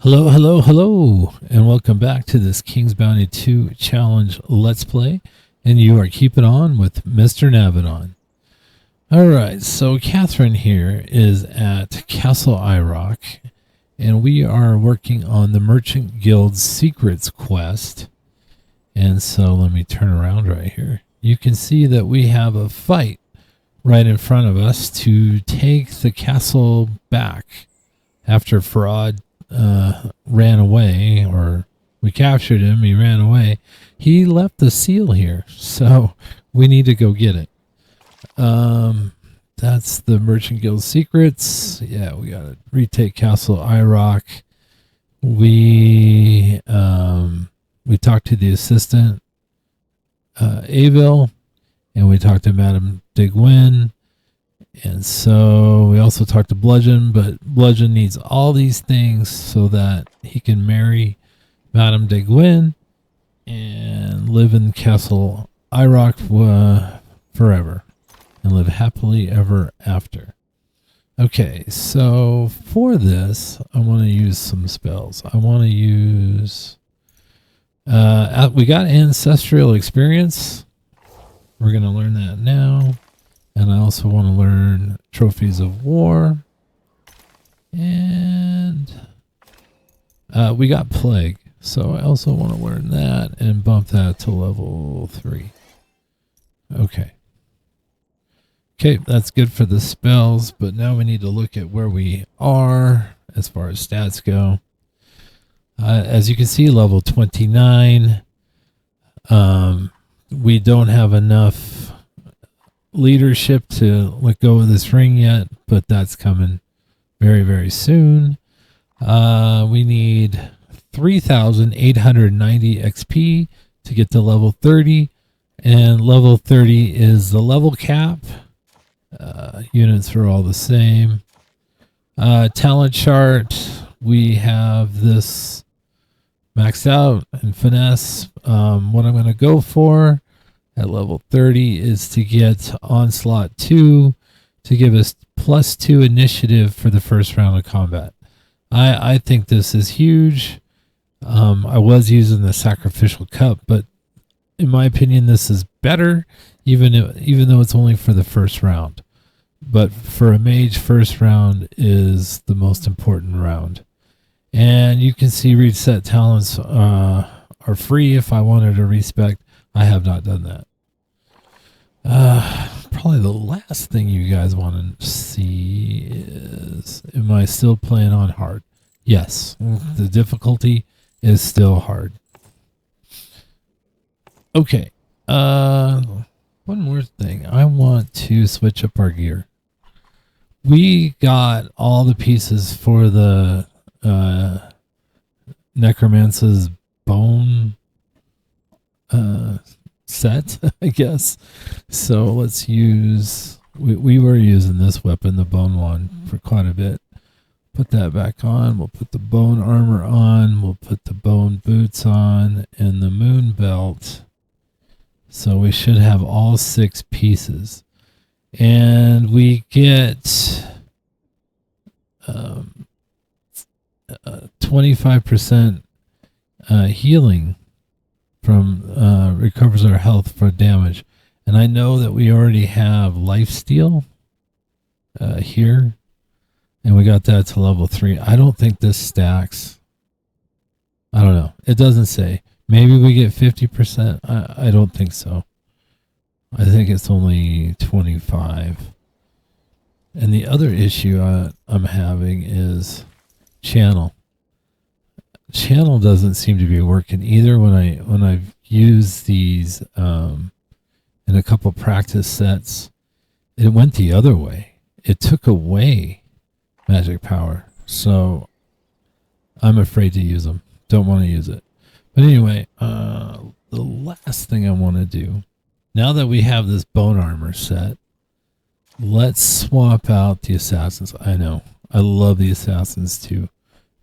Hello, hello, hello, and welcome back to this King's Bounty 2 Challenge Let's Play, and you are keeping on with Mr. Naviton. Alright, so Catherine here is at Castle IROC, and we are working on the Merchant Guild's Secrets quest. And so let me turn around right here. You can see that we have a fight right in front of us to take the castle back after Fraud ran away, or we captured him, he ran away. He left the seal here, so we need to go get it. That's the Merchant Guild Secrets. Yeah, we gotta retake Castle IROC. We talked to the assistant, Avil, and we talked to Madame de Gwyn. And so we also talked to Bludgeon, but Bludgeon needs all these things so that he can marry Madame de Gwyn and live in Castle IROC forever and live happily ever after. Okay, so for this, I want to use some spells. I want to use... we got Ancestral Experience. We're going to learn that now. And I also want to learn Trophies of War. And we got Plague. So I also want to learn that and bump that to level 3. Okay. Okay, that's good for the spells. But now we need to look at where we are as far as stats go. As you can see, level 29. We don't have enough leadership to let go of this ring yet, but that's coming very, very soon. We need 3,890 XP to get to level 30, and level 30 is the level cap. Units are all the same. Talent chart, we have this maxed out in finesse. What I'm going to go for at level 30 is to get Onslaught 2 to give us +2 initiative for the first round of combat. I think this is huge. I was using the Sacrificial Cup, but in my opinion this is better, even though it's only for the first round. But for a mage, first round is the most important round. And you can see reset talents are free if I wanted to respec. I have not done that. Probably the last thing you guys want to see is, am I still playing on hard? Yes, the difficulty is still hard. Okay, one more thing. I want to switch up our gear. We got all the pieces for the Necromancer's bone set, I guess. So let's use, we were using this weapon, the bone one, for quite a bit. Put that back on. We'll put the bone armor on. We'll put the bone boots on and the moon belt. So we should have all 6 pieces. And we get 25% healing from recovers our health for damage. And I know that we already have lifesteal here, and we got that to level 3. I don't think this stacks. I don't know. It doesn't say. Maybe we get 50%. I don't think so. I think it's only 25. And the other issue I'm having is channel. Channel doesn't seem to be working either when I've used these in a couple practice sets. It went the other way. It took away magic power. So I'm afraid to use them. Don't want to use it. But anyway, the last thing I want to do, now that we have this bone armor set, let's swap out the assassins. I know. I love the assassins too.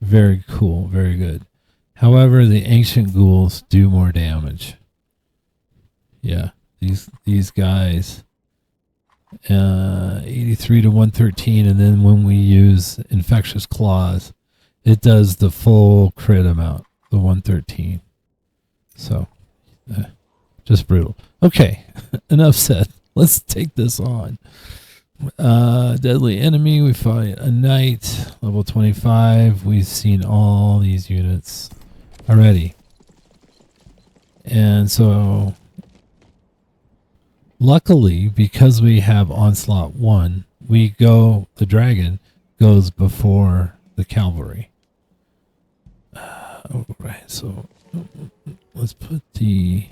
Very cool. Very good. However, the ancient ghouls do more damage. Yeah. These guys, 83 to 113. And then when we use infectious claws, it does the full crit amount, the 113. So, just brutal. Okay, enough said. Let's take this on. Deadly enemy. We fight a knight, level 25. We've seen all these units already. And so, luckily, because we have Onslaught 1, the dragon goes before the cavalry. Alright, so let's put the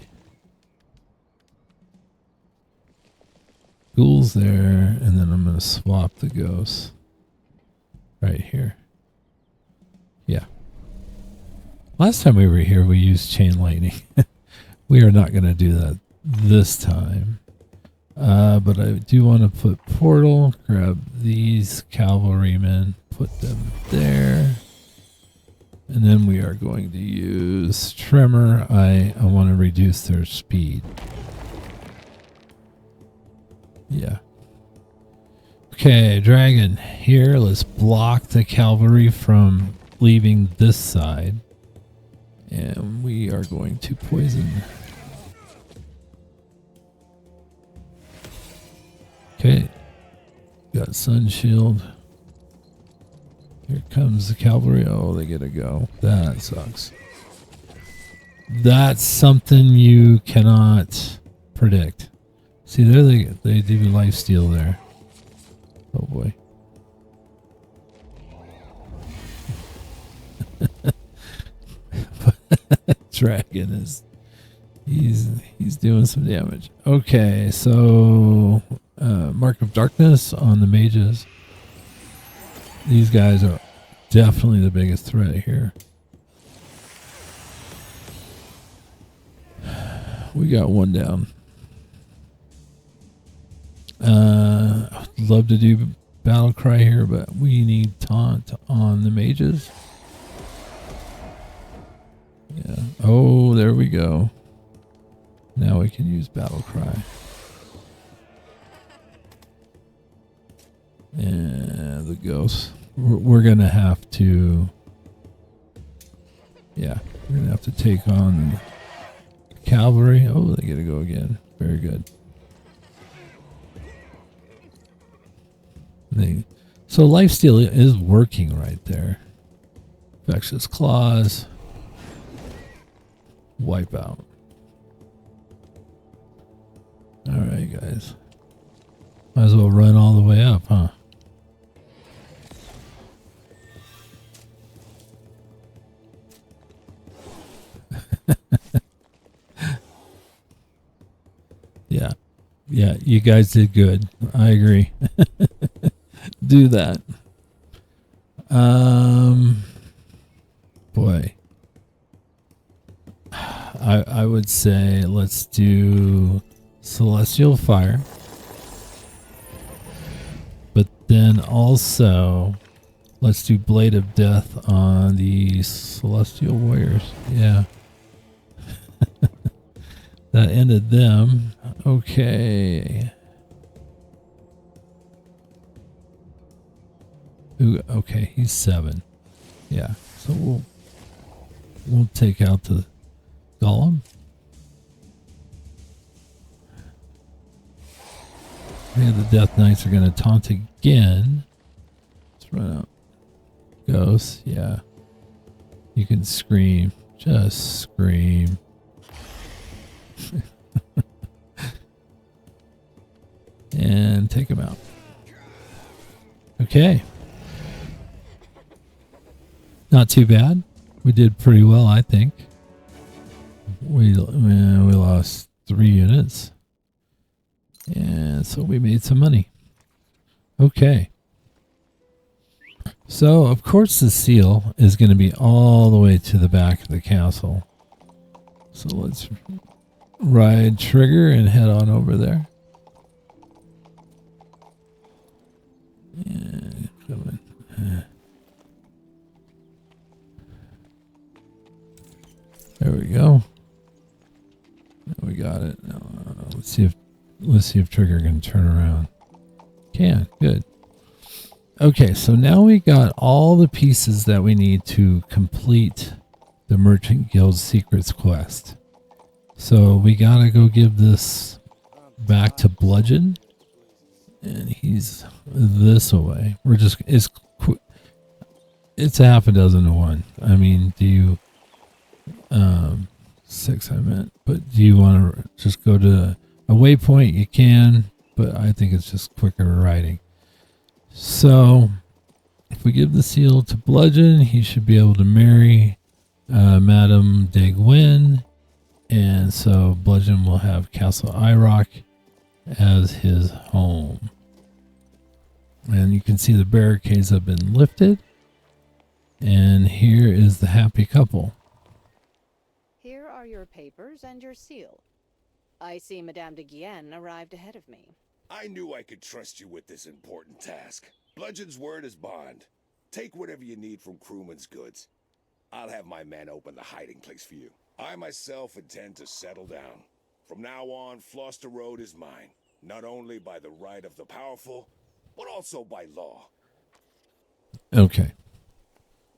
ghouls there, and then I'm going to swap the ghosts right here. Yeah. Last time we were here, we used chain lightning. We are not going to do that this time. But I do want to put portal, grab these cavalrymen, put them there. And then we are going to use tremor. I want to reduce their speed. Yeah. Okay, dragon here. Let's block the cavalry from leaving this side. And we are going to poison. Okay. Got sun shield. Here comes the cavalry. Oh, they get to go. That sucks. That's something you cannot predict. See, there they do lifesteal there. Oh boy. Dragon is he's doing some damage. Okay, so Mark of Darkness on the mages. These guys are definitely the biggest threat here. We got one down. I'd love to do battle cry here, but we need taunt on the mages. Yeah. Oh, there we go. Now we can use battle cry. And the ghosts. We're gonna have to. Yeah, we're gonna have to take on the cavalry. Oh, they get to go again. Very good. So lifesteal is working right there. Infectious claws. Wipe out. All right, guys. Might as well run all the way up, huh? Yeah. Yeah, you guys did good. I agree. Do that. Boy. I would say let's do Celestial Fire. But then also let's do Blade of Death on the Celestial Warriors. Yeah. That ended them. Okay. Ooh, okay, he's 7. Yeah. So we'll take out the Golem. Yeah, the Death Knights are going to taunt again. Let's run out. Ghosts, yeah. You can scream. Just scream. And take him out. Okay. Not too bad. We did pretty well, I think. We lost 3 units. And so we made some money. Okay. So, of course, the seal is going to be all the way to the back of the castle. So let's ride trigger and head on over there. And come in. There we go. We got it. Let's see if trigger can turn around. Can. Good. Okay, so now we got all the pieces that we need to complete the Merchant Guild Secrets quest. So we gotta go give this back to Bludgeon, and he's this away. We're just it's a half a dozen to one. I mean, do you 6 I meant, but do you want to just go to a waypoint? You can, but I think it's just quicker writing. So if we give the seal to Bludgeon, he should be able to marry Madame de Gwyn, and so Bludgeon will have Castle Irock as his home. And you can see the barricades have been lifted, and here is the happy couple. Here are your papers and your seal. I see Madame de Guienne arrived ahead of me. I knew I could trust you with this important task. Bludgeon's word is bond. Take whatever you need from Crewman's goods. I'll have my men open the hiding place for you. I myself intend to settle down. From now on, Floster Road is mine. Not only by the right of the powerful, but also by law. Okay.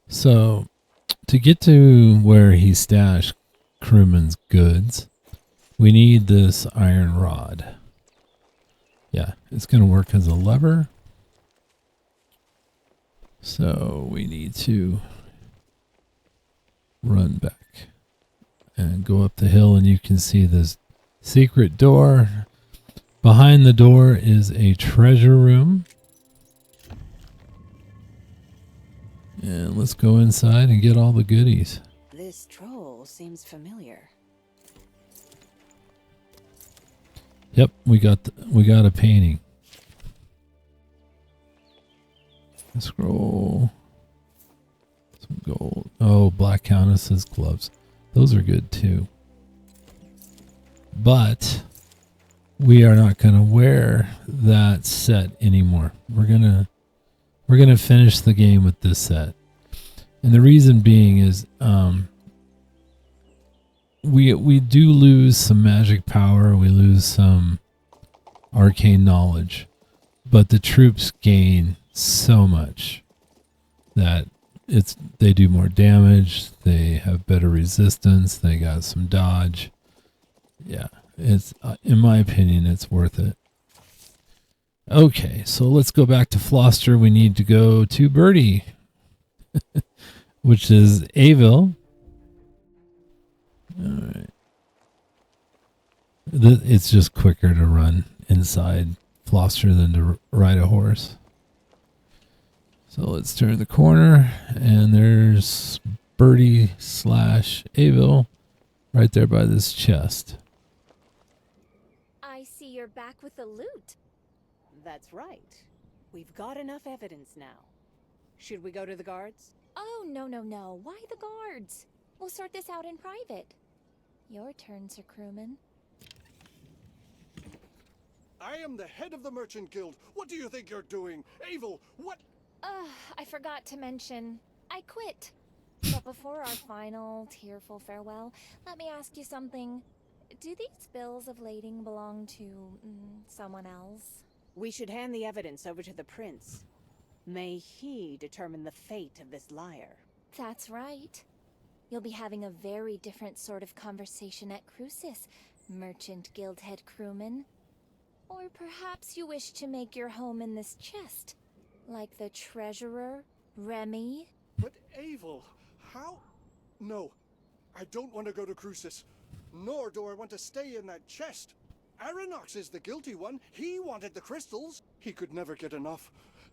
So to get to where he stashed Crewman's goods, we need this iron rod. Yeah, it's going to work as a lever. So we need to run back and go up the hill, and you can see this secret door. Behind the door is a treasure room. And let's go inside and get all the goodies. This troll seems familiar. Yep, we got a painting. A scroll. Some gold. Oh, Black Countess's gloves. Those are good too. But we are not going to wear that set anymore. We're going to finish the game with this set. And the reason being is we do lose some magic power, we lose some arcane knowledge, but the troops gain so much that they do more damage, they have better resistance, they got some dodge. Yeah, it's in my opinion it's worth it. Okay, so let's go back to Floster. We need to go to Birdie, which is Avil. All right. It's just quicker to run inside Floster than to ride a horse. So let's turn the corner, and there's Birdie / Avil right there by this chest. I see you're back with the loot. That's right. We've got enough evidence now. Should we go to the guards? Oh, no. Why the guards? We'll sort this out in private. Your turn, Sir Crewman. I am the head of the Merchant Guild. What do you think you're doing? Avil, what? I forgot to mention, I quit. But before our final, tearful farewell, let me ask you something. Do these bills of lading belong to someone else? We should hand the evidence over to the prince. May he determine the fate of this liar. That's right. You'll be having a very different sort of conversation at Crucis, Merchant Guild head crewman. Or perhaps you wish to make your home in this chest, like the treasurer, Remy. But Avil, how? No, I don't want to go to Crucis. Nor do I want to stay in that chest. Aranox is the guilty one. He wanted the crystals. He could never get enough.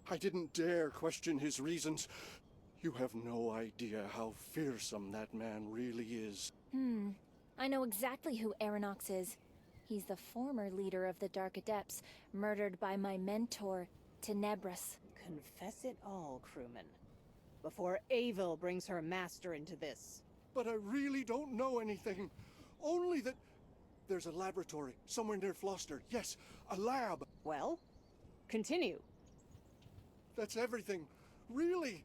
I didn't dare question his reasons. You have no idea how fearsome that man really is. I know exactly who Aranox is. He's the former leader of the Dark Adepts, murdered by my mentor, Tenebris. Confess it all, crewman, before Avil brings her master into this. But I really don't know anything. Only that there's a laboratory somewhere near Floster. Yes, a lab. Well, continue. That's everything. Really.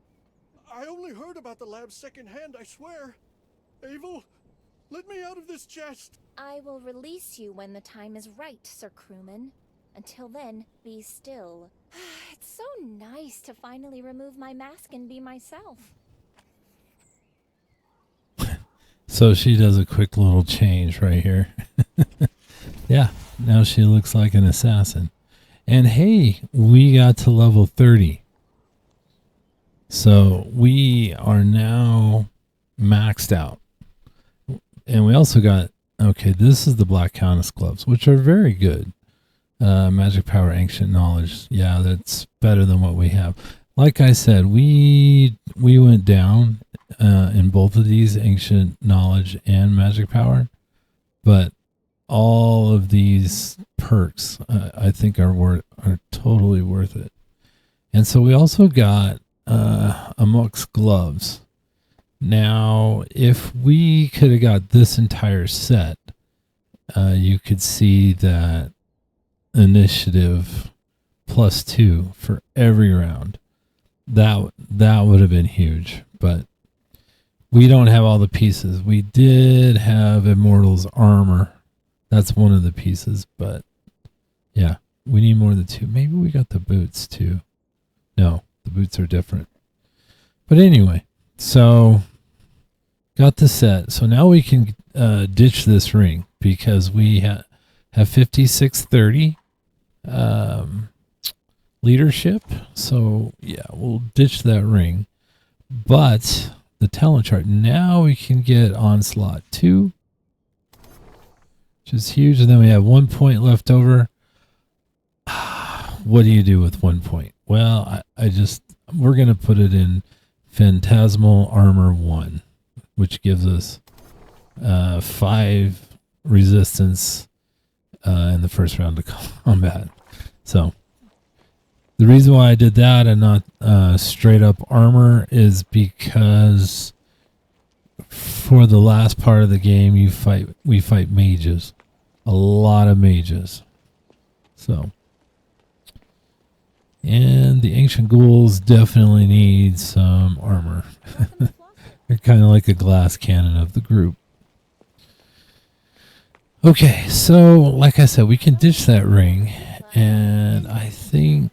I only heard about the lab secondhand, I swear. Avil, let me out of this chest. I will release you when the time is right, Sir Crewman. Until then, be still. It's so nice to finally remove my mask and be myself. So she does a quick little change right here. Yeah, now she looks like an assassin. And hey, we got to level 30. So we are now maxed out. And we also got, okay, this is the Black Countess gloves, which are very good. Magic power, ancient knowledge. Yeah, that's better than what we have. Like I said, we went down in both of these, ancient knowledge and magic power, but all of these perks I think are totally worth it. And so we also got Amok's gloves. Now, if we could have got this entire set, you could see that initiative +2 for every round. That would have been huge, but we don't have all the pieces. We did have Immortal's armor. That's one of the pieces, but yeah, we need more than 2. Maybe we got the boots too. No, the boots are different. But anyway, so got the set. So now we can ditch this ring because we have 5630 leadership. So yeah, we'll ditch that ring. But the talent chart, now we can get Onslaught 2, which is huge. And then we have 1 point left over. What do you do with 1 point? Well, we're going to put it in Phantasmal Armor 1, which gives us 5 resistance in the first round of combat. So the reason why I did that and not straight up armor is because for the last part of the game we fight mages. A lot of mages. So, and the ancient ghouls definitely need some armor. They're kind of like a glass cannon of the group. Okay, so like I said, we can ditch that ring, and I think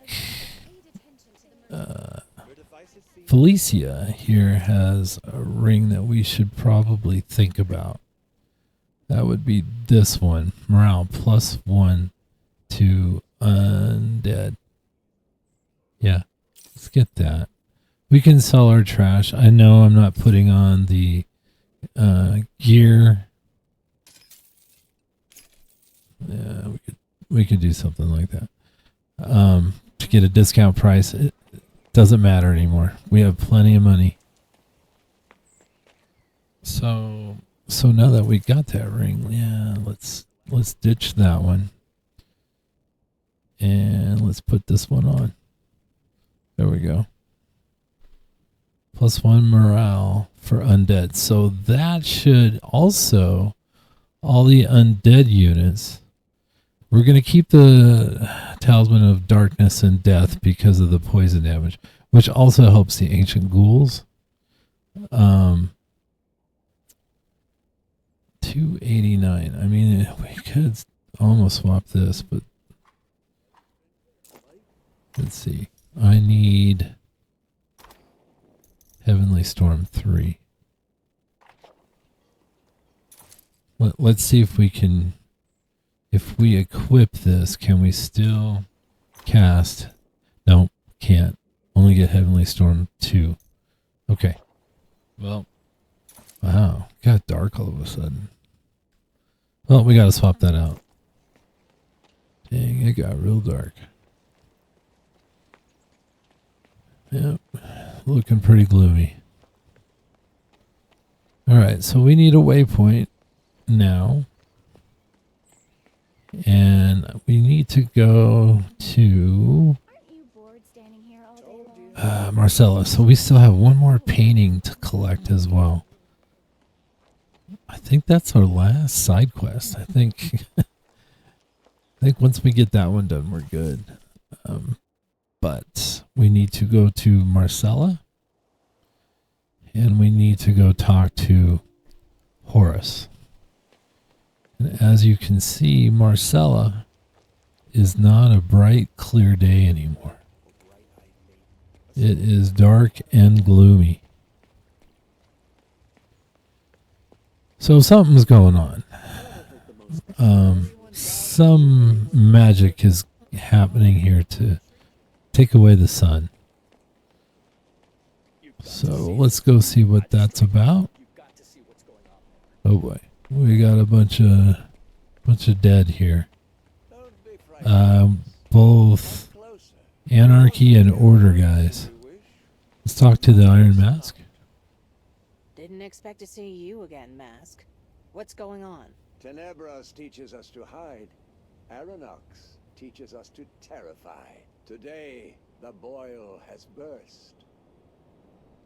Felicia here has a ring that we should probably think about. That would be this one, morale +1 to undead. Yeah, let's get that. We can sell our trash. I know I'm not putting on the gear. Yeah, we could do something like that. To get a discount price. It doesn't matter anymore. We have plenty of money. So now that we got that ring, yeah, let's ditch that one. And let's put this one on. There we go. +1 morale for undead. So that should also, all the undead units, we're going to keep the Talisman of Darkness and Death because of the poison damage, which also helps the ancient ghouls. 289. I mean, we could almost swap this, but let's see. I need Heavenly Storm 3. Let's see if we can, if we equip this, can we still cast? No, can't. Only get Heavenly Storm 2. Okay. Well, wow. Got dark all of a sudden. Well, we got to swap that out. Dang, it got real dark. Yep. Looking pretty gloomy. Alright, so we need a waypoint now. And we need to go to Marcella. So we still have one more painting to collect as well. I think that's our last side quest. I think once we get that one done, we're good. But we need to go to Marcella. And we need to go talk to Horace. And as you can see, Marcella is not a bright, clear day anymore. It is dark and gloomy. So something's going on. Some magic is happening here to take away the sun. So let's go see what that's about. Oh boy, we got a bunch of dead here. Both Anarchy and Order guys. Let's talk to the Iron Mask. Didn't expect to see you again, Mask. What's going on? Tenebras teaches us to hide. Aranox teaches us to terrify. Today, the boil has burst.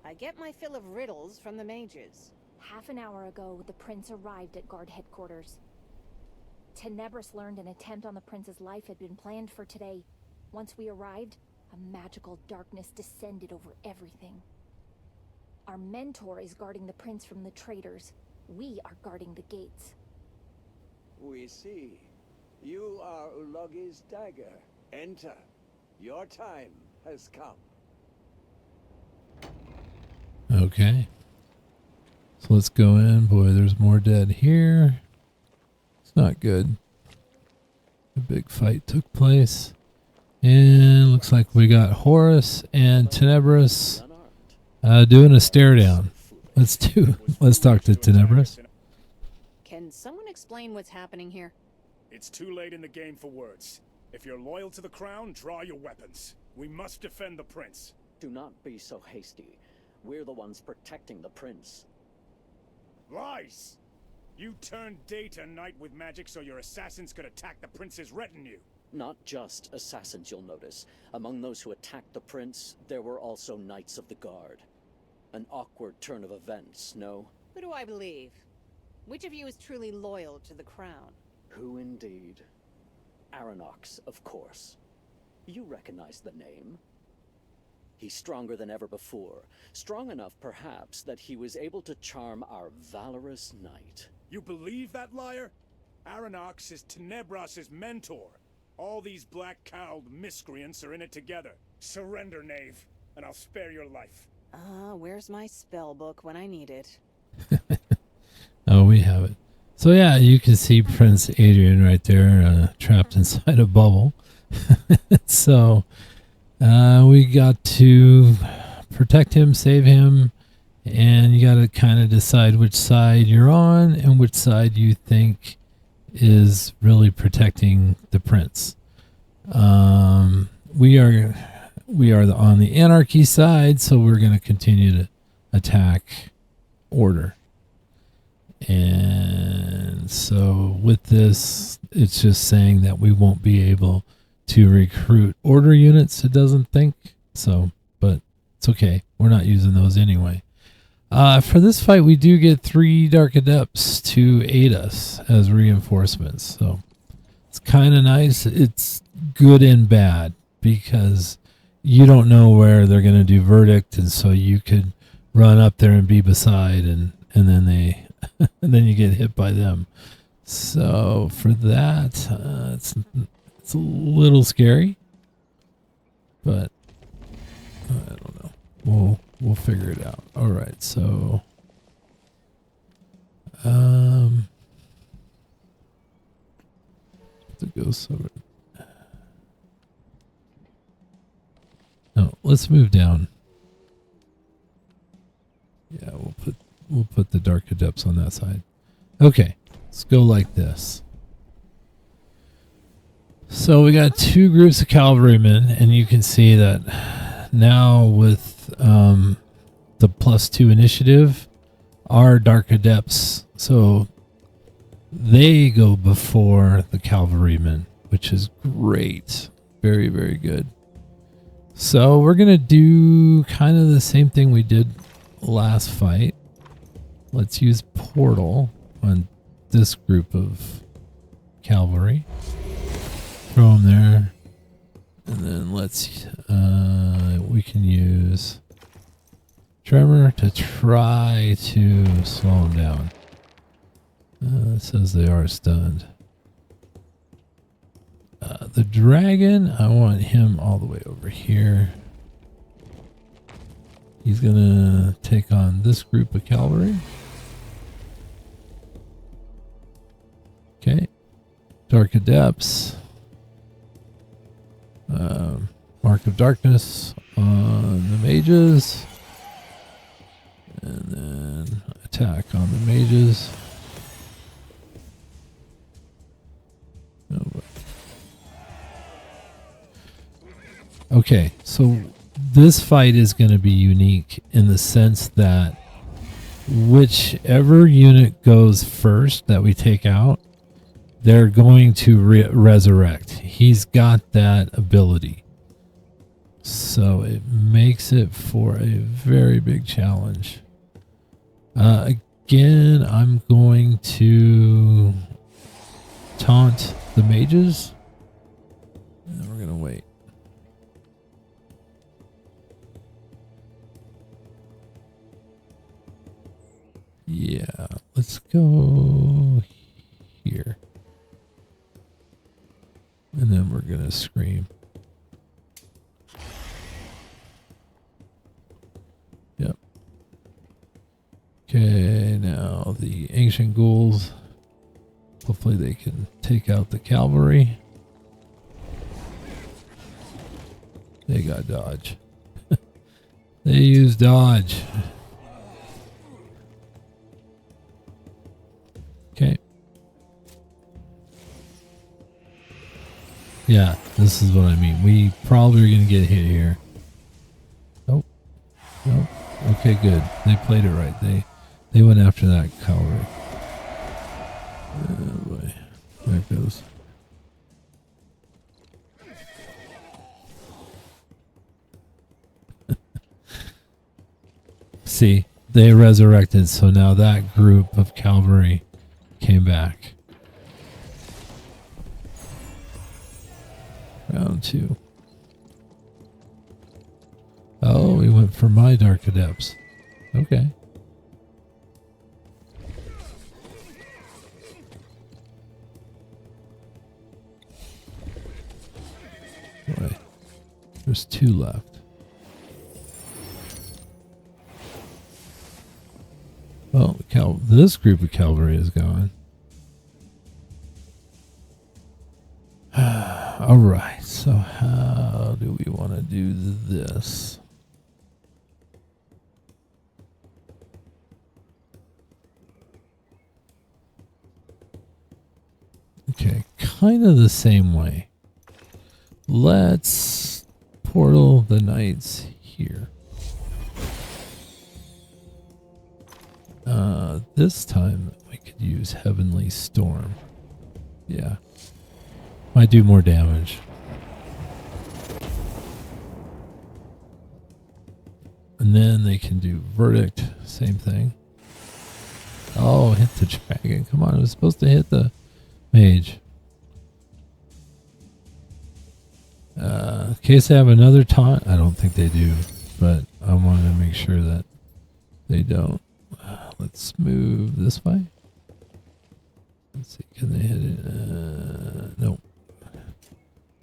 I get my fill of riddles from the mages. Half an hour ago, the prince arrived at guard headquarters. Tenebris learned an attempt on the prince's life had been planned for today. Once we arrived, a magical darkness descended over everything. Our mentor is guarding the prince from the traitors. We are guarding the gates. We see. You are Ulogi's dagger. Enter. Your time has come. Okay. So let's go in. Boy, there's more dead here. It's not good. A big fight took place. And looks like we got Horus and Tenebris doing a stare down. Let's talk to Tenebris. Can someone explain what's happening here? It's too late in the game for words. If you're loyal to the crown, draw your weapons. We must defend the prince. Do not be so hasty. We're the ones protecting the prince. Lies! You turned day to night with magic so your assassins could attack the prince's retinue. Not just assassins, you'll notice. Among those who attacked the prince, there were also Knights of the Guard. An awkward turn of events, no? Who do I believe? Which of you is truly loyal to the crown? Who indeed? Aranox, of course. You recognize the name. He's stronger than ever before. Strong enough, perhaps, that he was able to charm our valorous knight. You believe that liar? Aranox is Tenebras' mentor. All these black-cowled miscreants are in it together. Surrender, knave, and I'll spare your life. Where's my spell book when I need it? Oh, we have it. So yeah, you can see Prince Adrian right there, trapped inside a bubble. So we got to protect him, save him, and you got to kind of decide which side you're on and which side you think is really protecting the prince. We are on the Anarchy side, so we're going to continue to attack Order. And so with this, it's just saying that we won't be able to recruit Order units, it doesn't think. So, but it's okay. We're not using those anyway. For this fight, we do get 3 Dark Adepts to aid us as reinforcements. So it's kind of nice. It's good and bad because you don't know where they're going to do verdict. And so you could run up there and be beside and then they... and then you get hit by them. So for that, it's a little scary, but I don't know. We'll figure it out. All right. So the ghost over. No, let's move down. Yeah, we'll put the Dark Adepts on that side. Okay, let's go like this. So we got 2 groups of cavalrymen, and you can see that now with the +2 initiative, our Dark Adepts, so they go before the cavalrymen, which is great. Very, very good. So we're going to do kind of the same thing we did last fight. Let's use Portal on this group of cavalry. Throw them there. And then let's, we can use Tremor to try to slow them down. It says they are stunned. the dragon, I want him all the way over here. He's gonna take on this group of cavalry. Okay. Dark Adepts. Mark of Darkness on the mages. And then attack on the mages. Oh boy. Okay, so this fight is going to be unique in the sense that whichever unit goes first that we take out, they're going to resurrect. He's got that ability. So it makes it for a very big challenge. Again, I'm going to taunt the mages. And we're going to wait. Yeah, let's go here. And then we're going to scream. Yep. Okay, now the ancient ghouls. Hopefully they can take out the cavalry. They got dodge. They use dodge. Okay. Yeah, this is what I mean. We probably are going to get hit here. Oh. Nope. Okay, good. They played it right. They went after that cavalry. Oh boy. There it goes. See, they resurrected, so now that group of cavalry came back. Round 2. Oh, we went for my Dark Adepts. Okay. Boy, there's 2 left. Well, this group of cavalry is gone. Alright, so how do we want to do this? Okay, kind of the same way. Let's portal the knights here. This time we could use Heavenly Storm. Yeah. Might do more damage. And then they can do Verdict. Same thing. Oh, hit the dragon. Come on, it was supposed to hit the mage. In case they have another taunt. I don't think they do. But I want to make sure that they don't. Let's move this way. Let's see, can they hit it? Nope.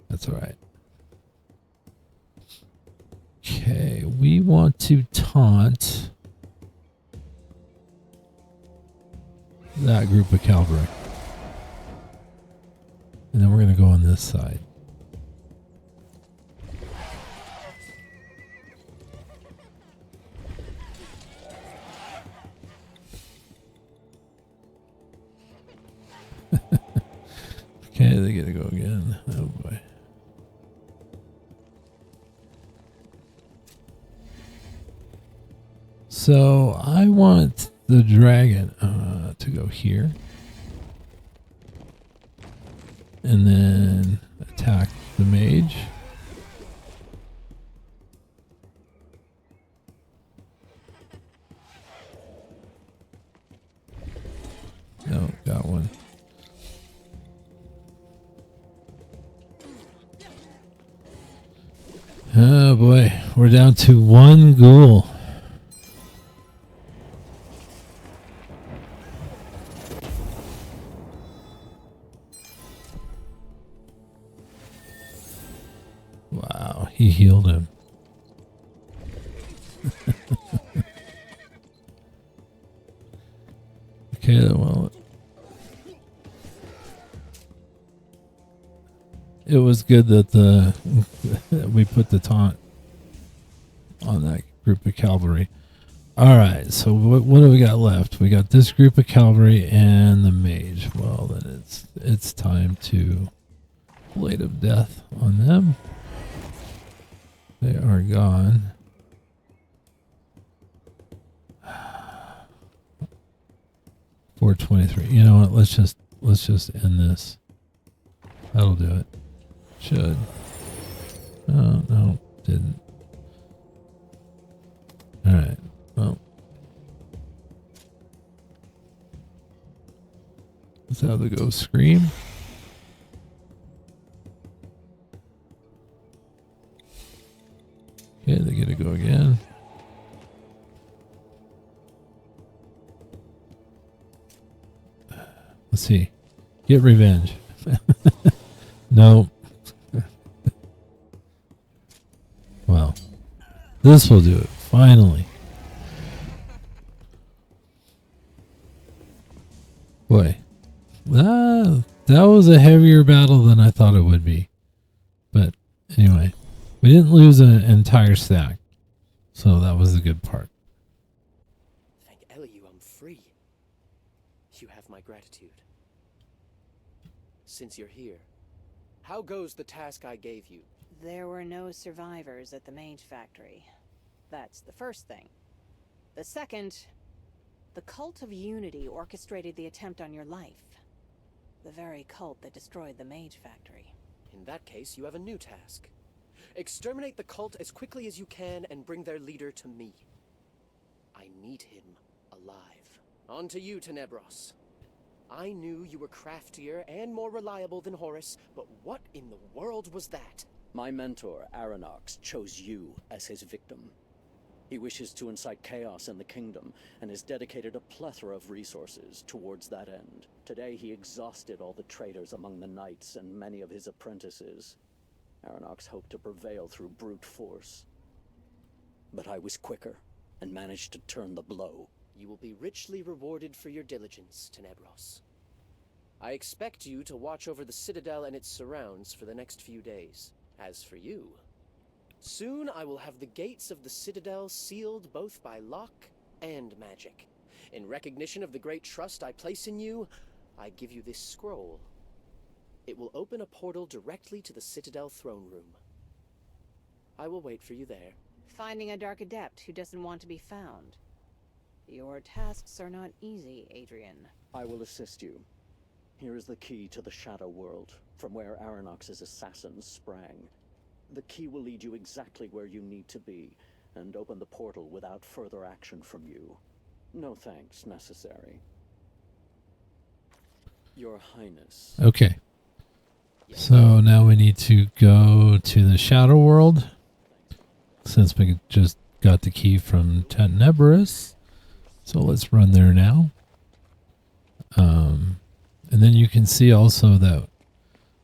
That's alright. Okay, we want to taunt that group of cavalry. And then we're going to go on this side. Okay, they get to go again. Oh boy. So I want the dragon to go here. And then attack the mage. No, got one. Oh boy, we're down to 1 ghoul. Wow, he healed him. Okay, well, it was good that we put the taunt on that group of cavalry. All right, so what do we got left? We got this group of cavalry and the mage. Well, then it's time to Blade of Death on them. They are gone. $423. You know what? Let's just end this. That'll do it. Should. Oh, no, didn't. All right. Well, let's have the ghost scream. Okay, they get to go again. Let's see. Get revenge. No. Well, this will do it. Finally. Boy. That was a heavier battle than I thought it would be. But anyway, we didn't lose an entire stack. So that was the good part. Thank Eliu, I'm free. You have my gratitude. Since you're here, how goes the task I gave you? There were no survivors at the Mage factory. That's the first thing. The second, the cult of Unity orchestrated the attempt on your life. The very cult that destroyed the Mage factory. In that case, you have a new task. Exterminate the cult as quickly as you can and bring their leader to me. I need him alive. On to you, Tenebros. I knew you were craftier and more reliable than Horus, but what in the world was that? My mentor, Aranox, chose you as his victim. He wishes to incite chaos in the kingdom, and has dedicated a plethora of resources towards that end. Today he exhausted all the traitors among the knights and many of his apprentices. Aranox hoped to prevail through brute force. But I was quicker, and managed to turn the blow. You will be richly rewarded for your diligence, Tenebros. I expect you to watch over the Citadel and its surrounds for the next few days. As for you, soon I will have the gates of the Citadel sealed both by lock and magic. In recognition of the great trust I place in you, I give you this scroll. It will open a portal directly to the Citadel throne room. I will wait for you there. Finding a Dark Adept who doesn't want to be found. Your tasks are not easy, Adrian. I will assist you. Here is the key to the Shadow World, from where Aranox's assassins sprang. The key will lead you exactly where you need to be, and open the portal without further action from you. No thanks necessary. Your Highness. Okay. So now we need to go to the Shadow World. Since we just got the key from Tenebris. So let's run there now. And then you can see also that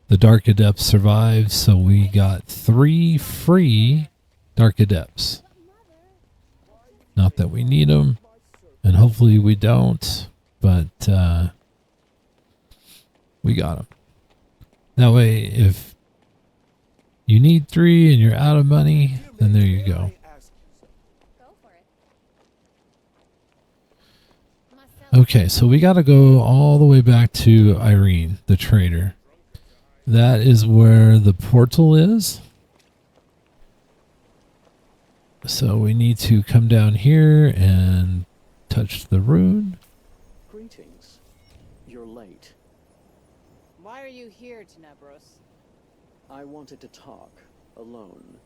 the Dark Adepts survived, so we got 3 free Dark Adepts. Not that we need them, and hopefully we don't, but we got them. That way, if you need 3 and you're out of money, then there you go. Okay, so we got to go all the way back to Irene, the trader. That is where the portal is. So we need to come down here and touch the rune. Greetings. You're late. Why are you here, Tenebros? I wanted to talk, alone,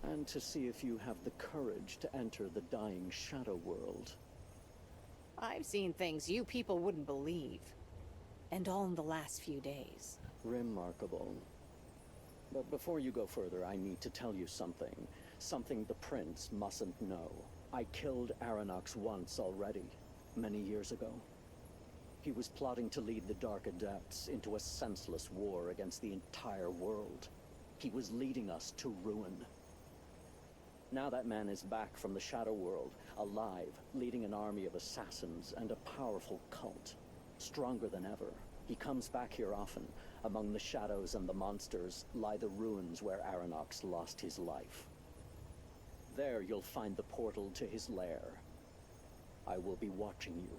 and to see if you have the courage to enter the dying Shadow World. I've seen things you people wouldn't believe. And all in the last few days. Remarkable. But before you go further, I need to tell you something. Something the Prince mustn't know. I killed Aranox once already, many years ago. He was plotting to lead the Dark Adepts into a senseless war against the entire world. He was leading us to ruin. Now that man is back from the Shadow World, alive, leading an army of assassins and a powerful cult. Stronger than ever. He comes back here often. Among the shadows and the monsters lie the ruins where Aranox lost his life. There you'll find the portal to his lair. I will be watching you.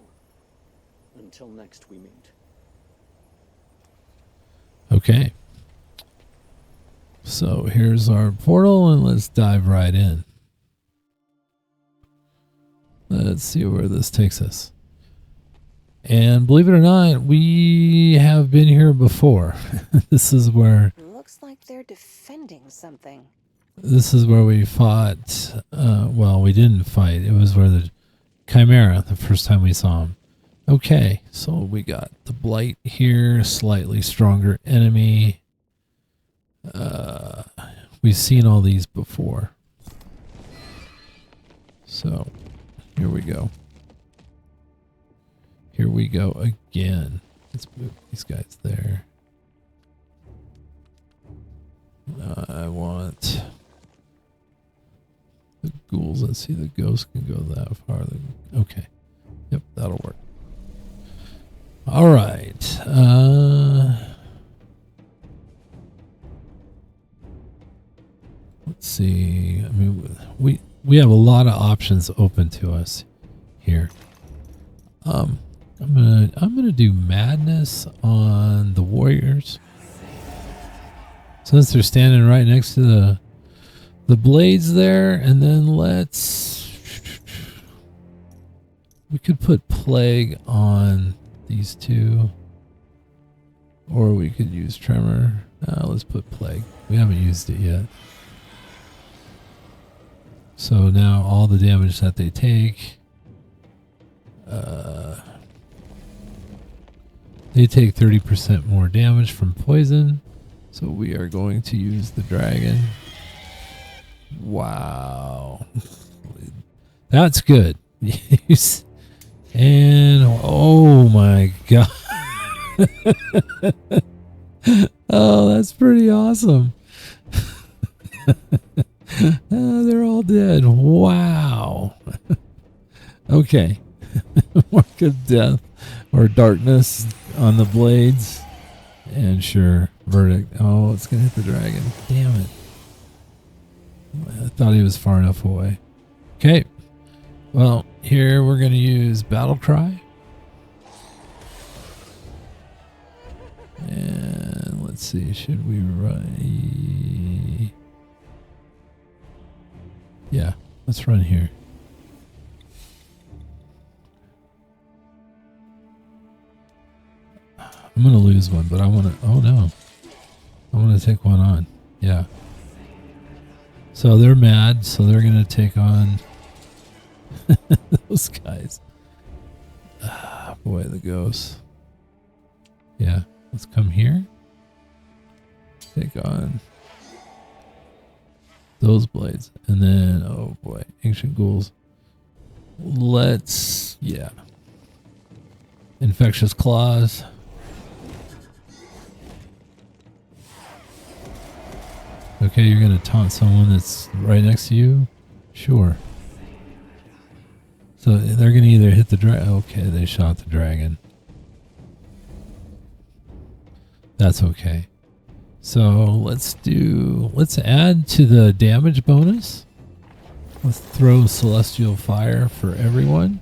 Until next we meet. Okay. So here's our portal, and let's dive right in. Let's see where this takes us. And believe it or not, we have been here before. This is where... Looks like they're defending something. This is where we fought... well, we didn't fight. It was where the Chimera, the first time we saw him. Okay, so we got the Blight here, slightly stronger enemy. We've seen all these before. So, here we go. Here we go again. Let's move these guys there. I want the ghouls. Let's see, the ghosts can go that far. Okay. Yep, that'll work. All right. Let's see. I mean, we have a lot of options open to us here. I'm gonna do madness on the warriors, since they're standing right next to the blades there, and then we could put plague on these two, or we could use tremor. Let's put plague. We haven't used it yet. So now all the damage that they take, they take 30% more damage from poison. So we are going to use the dragon. Wow. That's good. And oh my god. Oh, that's pretty awesome. They're all dead. Wow. Okay. Mark of death or darkness on the blades. And sure, verdict. Oh, it's going to hit the dragon. Damn it. I thought he was far enough away. Okay. Well, here we're going to use Battle Cry. And let's see, should we run? Yeah, let's run here. I'm going to lose one, but I want to... Oh, no. I want to take one on. Yeah. So they're mad, so they're going to take on those guys. Ah, boy, the ghosts. Yeah, let's come here. Take on those blades. And then, oh boy, ancient ghouls. Let's... Yeah. Infectious claws. Okay, you're going to taunt someone that's right next to you? Sure. So they're going to either hit the dragon. Okay, they shot the dragon. That's okay. So let's add to the damage bonus. Let's throw Celestial Fire for everyone.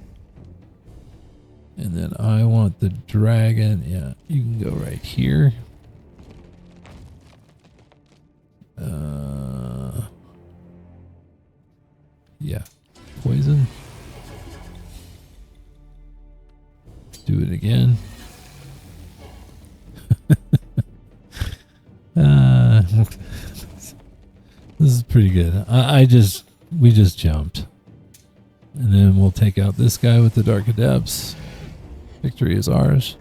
And then I want the dragon. Yeah, you can go right here. Yeah, poison. Let's do it again. This is pretty good. We just jumped. And then we'll take out this guy with the Dark Adepts. Victory is ours.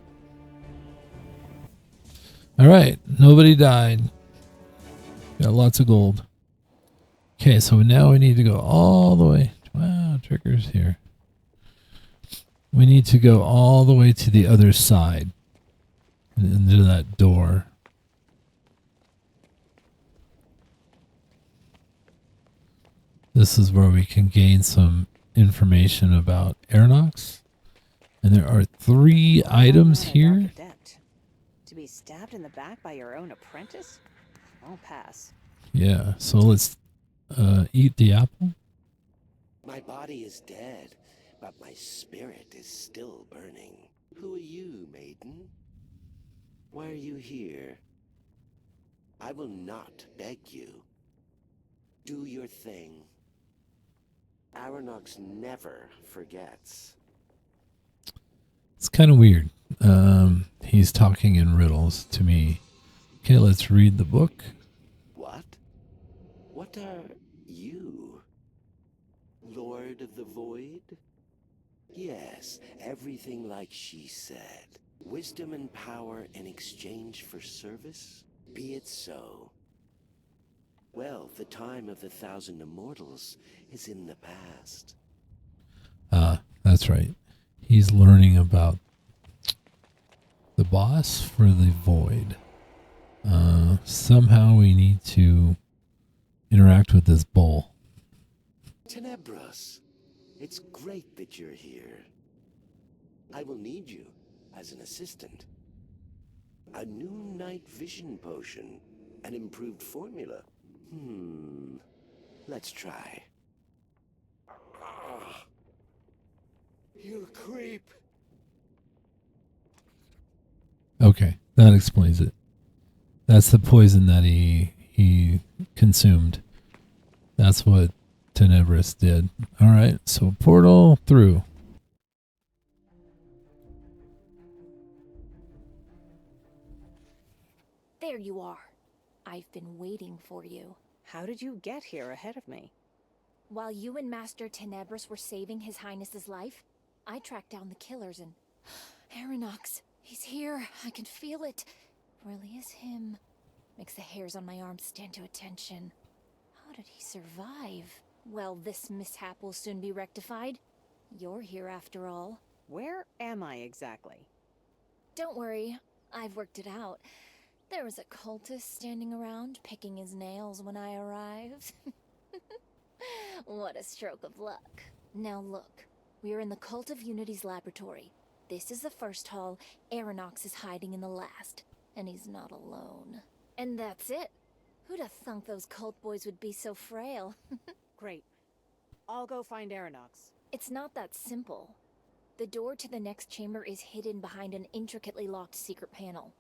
Alright, nobody died. Got lots of gold. Okay, so now we need to go all the way. Wow, triggers here. We need to go all the way to the other side. Into that door. this is where we can gain some information about Aeronox. And there are 3 items Not a dark here. adept. To be stabbed in the back by your own apprentice? I'll pass. Yeah, so let's eat the apple. My body is dead, but my spirit is still burning. Who are you, maiden? Why are you here? I will not beg you. Do your thing. Aeronox never forgets. It's kind of weird. He's talking in riddles to me. Okay, let's read the book. What? What are you? Lord of the Void? Yes, everything like she said. Wisdom and power in exchange for service? Be it so. Well, the time of the 1,000 immortals is in the past. That's right. He's learning about the boss for the Void. Somehow we need to interact with this bull. Tenebros, it's great that you're here. I will need you as an assistant. A new night vision potion, an improved formula. Let's try. You creep. Okay, that explains it. That's the poison that he consumed. That's what Tenebris did. All right, so portal through. There you are. I've been waiting for you. How did you get here ahead of me? While you and Master Tenebris were saving His Highness's life, I tracked down the killers and... Aeronox, he's here. I can feel it. Really is him. Makes the hairs on my arms stand to attention. How did he survive? Well, this mishap will soon be rectified. You're here after all. Where am I exactly? Don't worry, I've worked it out. There was a cultist standing around picking his nails when I arrived. What a stroke of luck. Now look, we're in the Cult of Unity's laboratory. This is the first hall, Aeronox is hiding in the last, and he's not alone. And that's it. Who'd have thunk those cult boys would be so frail? Great. I'll go find Aeronox. It's not that simple. The door to the next chamber is hidden behind an intricately locked secret panel.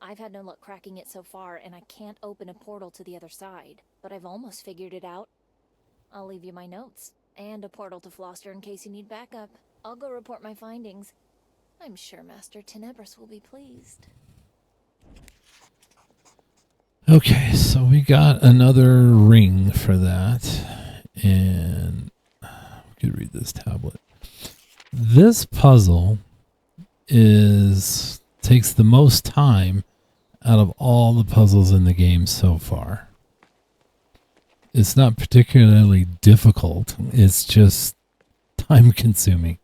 I've had no luck cracking it so far, and I can't open a portal to the other side. But I've almost figured it out. I'll leave you my notes, and a portal to Floster in case you need backup. I'll go report my findings. I'm sure Master Tenebris will be pleased. Okay, so we got another ring for that. And we could read this tablet. This puzzle takes the most time out of all the puzzles in the game so far. It's not particularly difficult. It's just time consuming.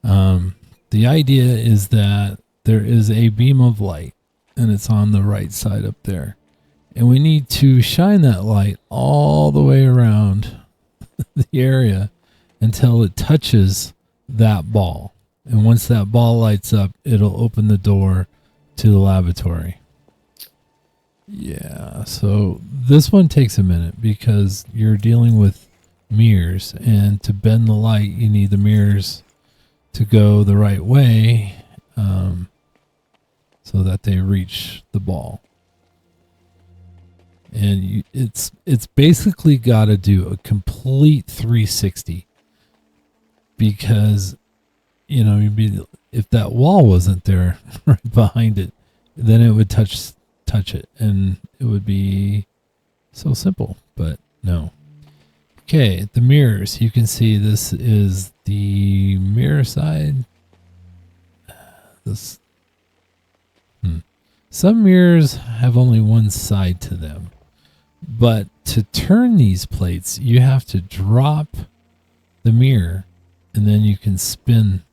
The idea is that there is a beam of light and it's on the right side up there. And we need to shine that light all the way around the area until it touches that ball. And once that ball lights up, it'll open the door to the laboratory. Yeah, so this one takes a minute because you're dealing with mirrors, and to bend the light, you need the mirrors to go the right way so that they reach the ball. And it's basically got to do a complete 360 because, you know, if that wall wasn't there right behind it, then it would touch it and it would be so simple, but no. Okay, the mirrors. You can see this is the mirror side. Some mirrors have only one side to them. But to turn these plates, you have to drop the mirror and then you can spin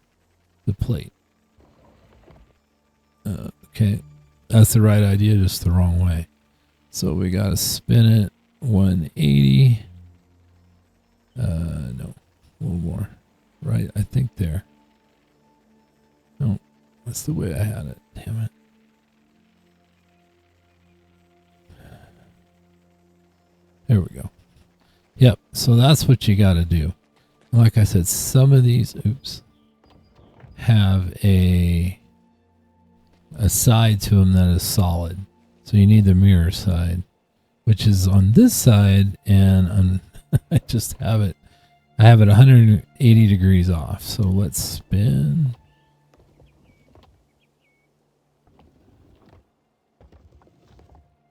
the plate. Okay, that's the right idea, just the wrong way. So we got to spin it 180. No. A little more. Right, I think there. No, that's the way I had it. Damn it. There we go. Yep, so that's what you got to do. Like I said, some of these, have a side to them that is solid. So you need the mirror side, which is on this side, and I just have it. I have it 180 degrees off. So let's spin.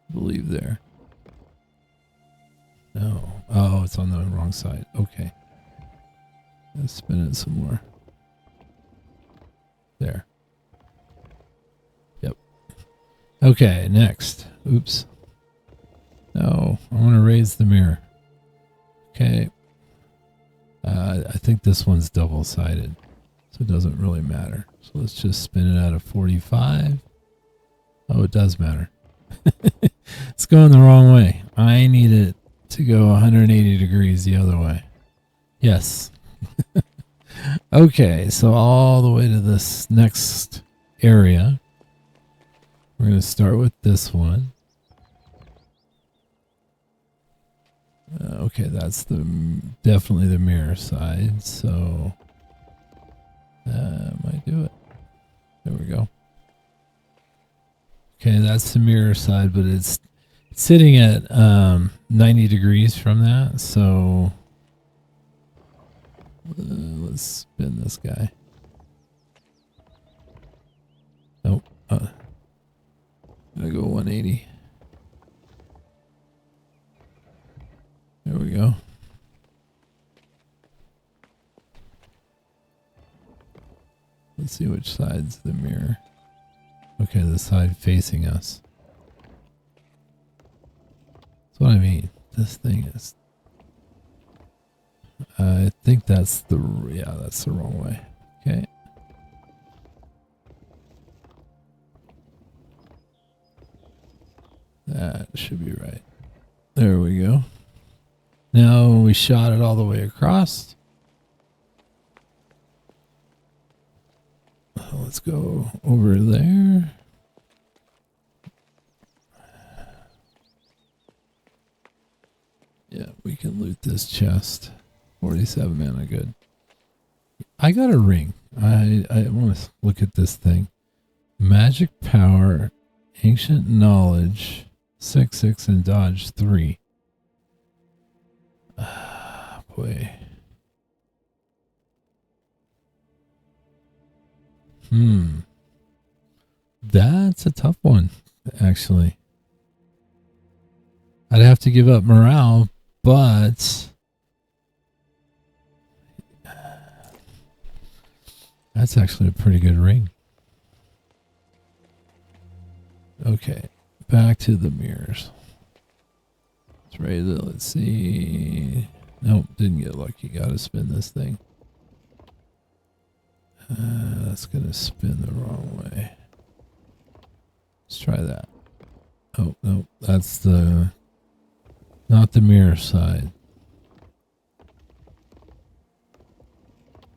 I believe there. No. Oh, it's on the wrong side. Okay. Let's spin it some more. There. Yep. Okay, next. Oops. No, I want to raise the mirror. Okay. I think this one's double-sided, so it doesn't really matter. So let's just spin it out of 45. Oh, it does matter. It's going the wrong way. I need it to go 180 degrees the other way. Yes. Okay, so all the way to this next area. We're going to start with this one. Okay, that's definitely the mirror side, so might do it. There we go. Okay, that's the mirror side, but it's sitting at 90 degrees from that, so let's spin this guy. Nope. Gotta go 180. There we go. Let's see which side's the mirror. Okay, the side facing us. That's what I mean. This thing is... I think that's the... Yeah, that's the wrong way. Okay. That should be right. There we go. Now we shot it all the way across. Let's go over there. Yeah, we can loot this chest. 47 mana, good. I got a ring. I want to look at this thing. Magic power, ancient knowledge, 6/6 and dodge 3. Ah, boy. That's a tough one, actually. I'd have to give up morale, but that's actually a pretty good ring. Okay, back to the mirrors. It's ready to, let's see. Nope, didn't get lucky. Gotta spin this thing. That's gonna spin the wrong way. Let's try that. Oh, no, that's not the mirror side.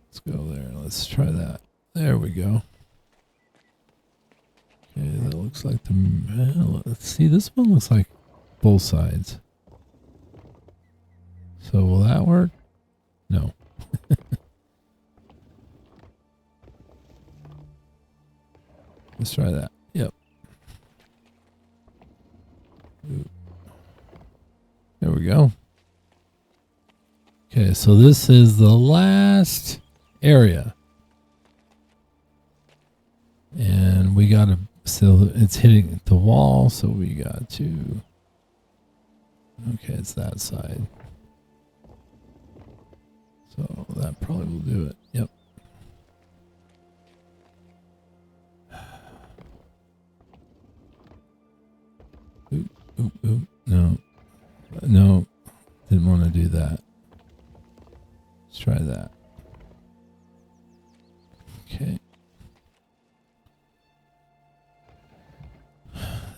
Let's go there. Let's try that. There we go. Okay, that looks like let's see, this one looks like both sides. So will that work? No. Let's try that. Yep. Ooh. There we go. Okay, so this is the last area. And we got to, so it's hitting the wall, so we got to, okay, it's that side. So that probably will do it. Yep. Oop, oop, oop. No. No. Didn't want to do that. Let's try that. Okay.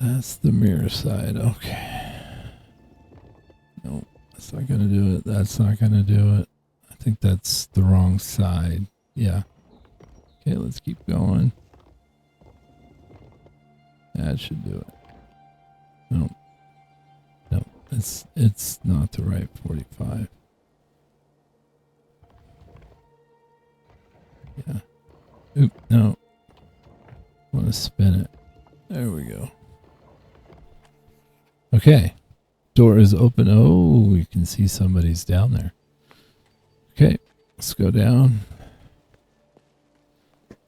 That's the mirror side. Okay. No, That's not gonna do it. That's not gonna do it. I think that's the wrong side. Yeah. Okay, let's keep going. That should do it. No. No, it's not the right 45. Yeah. Oop, no. I want to spin it. There we go. Okay. Door is open. Oh, you can see somebody's down there. Okay, let's go down.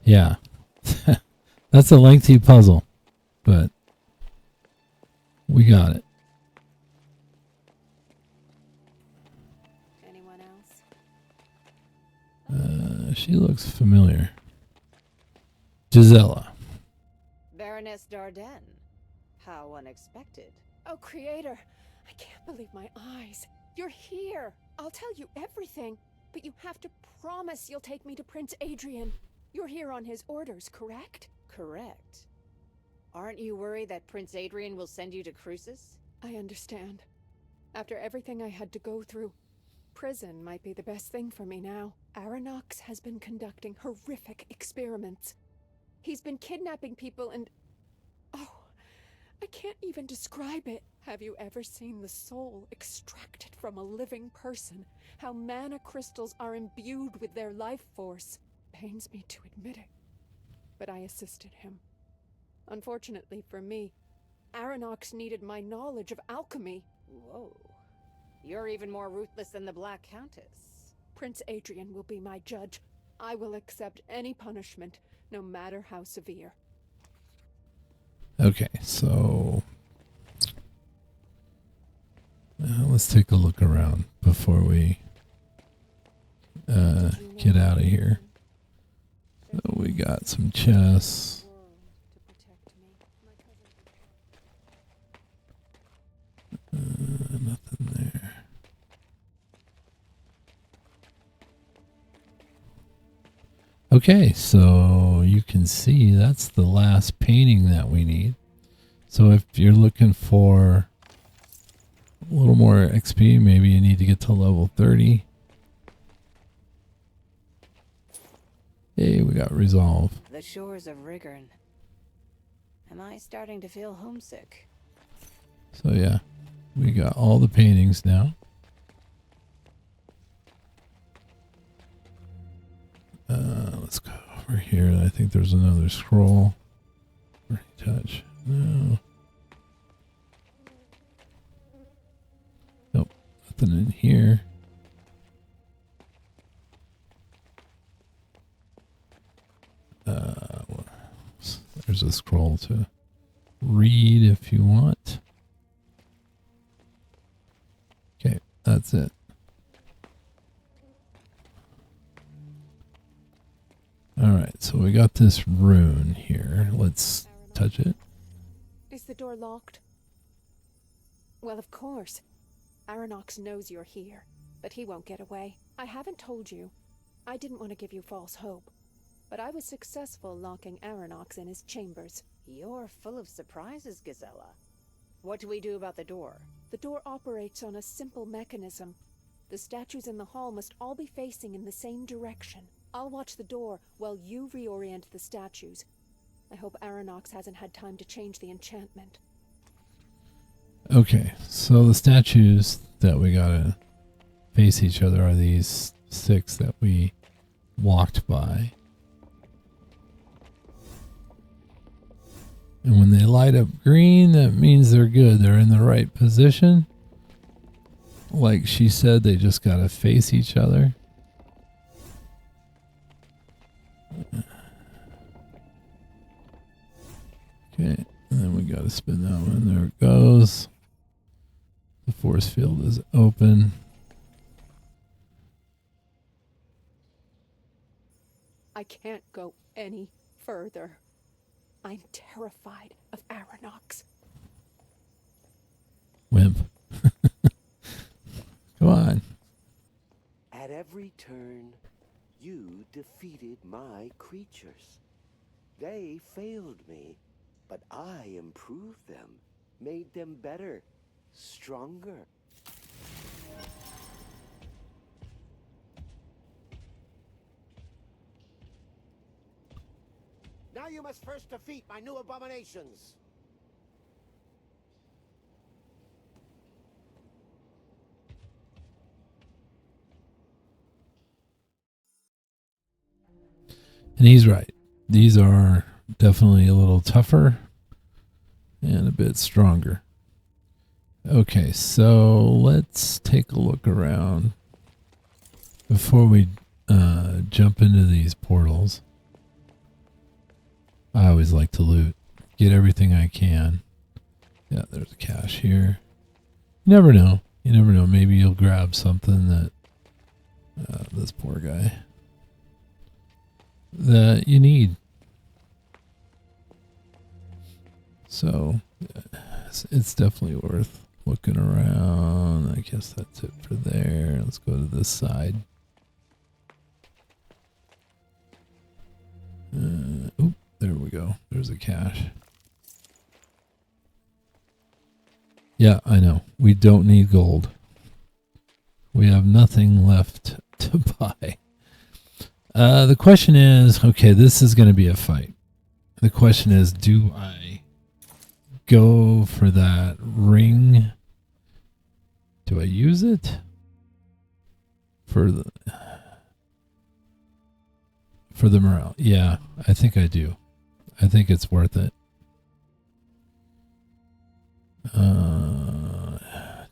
Yeah. That's a lengthy puzzle, but we got it. Anyone else? She looks familiar. Gisela. Baroness Dardenne. How unexpected. Oh, Creator, I can't believe my eyes. You're here. I'll tell you everything, but you have to promise you'll take me to Prince Adrian. You're here on his orders, correct? Correct. Aren't you worried that Prince Adrian will send you to Crucis? I understand. After everything I had to go through, prison might be the best thing for me now. Aranox has been conducting horrific experiments. He's been kidnapping people and... oh, I can't even describe it. Have you ever seen the soul extracted from a living person? How mana crystals are imbued with their life force? Pains me to admit it, but I assisted him. Unfortunately for me, Aranox needed my knowledge of alchemy. Whoa. You're even more ruthless than the Black Countess. Prince Adrian will be my judge. I will accept any punishment, no matter how severe. Okay, so let's take a look around before we get out of here. So we got some chests. Nothing there. Okay, so you can see that's the last painting that we need. So if you're looking for a little more XP, maybe you need to get to level 30. Hey, we got resolve. The shores of Rigern. Am I starting to feel homesick? So yeah, we got all the paintings now. Let's go over here. I think there's another scroll. Touch. No. Nope. Nothing in here. There's a scroll to read if you want. Okay, that's it. Alright, so we got this rune here. Let's touch it. Is the door locked? Well, of course. Aranox knows you're here, but he won't get away. I haven't told you. I didn't want to give you false hope, but I was successful locking Aranox in his chambers. You're full of surprises, Gisela. What do we do about the door? The door operates on a simple mechanism. The statues in the hall must all be facing in the same direction. I'll watch the door while you reorient the statues. I hope Aranox hasn't had time to change the enchantment. Okay, so the statues that we gotta face each other are these 6 that we walked by. And when they light up green, that means they're good. They're in the right position. Like she said, they just gotta face each other. Okay, and then we gotta spin that one. There it goes. The force field is open. I can't go any further. I'm terrified of Aranox. Wimp. Come on. At every turn, you defeated my creatures. They failed me, but I improved them, made them better, stronger. Now you must first defeat my new abominations. And he's right. These are definitely a little tougher and a bit stronger. Okay, so let's take a look around before we jump into these portals. I always like to loot, get everything I can. Yeah, there's a cache here. You never know. You never know. Maybe you'll grab something that this poor guy that you need. So it's definitely worth looking around. I guess that's it for there. Let's go to this side. Oop, there we go. There's a cache. Yeah, I know. We don't need gold. We have nothing left to buy. The question is, okay, this is going to be a fight. The question is, do I go for that ring? Do I use it for the morale? Yeah, I think I do. I think it's worth it.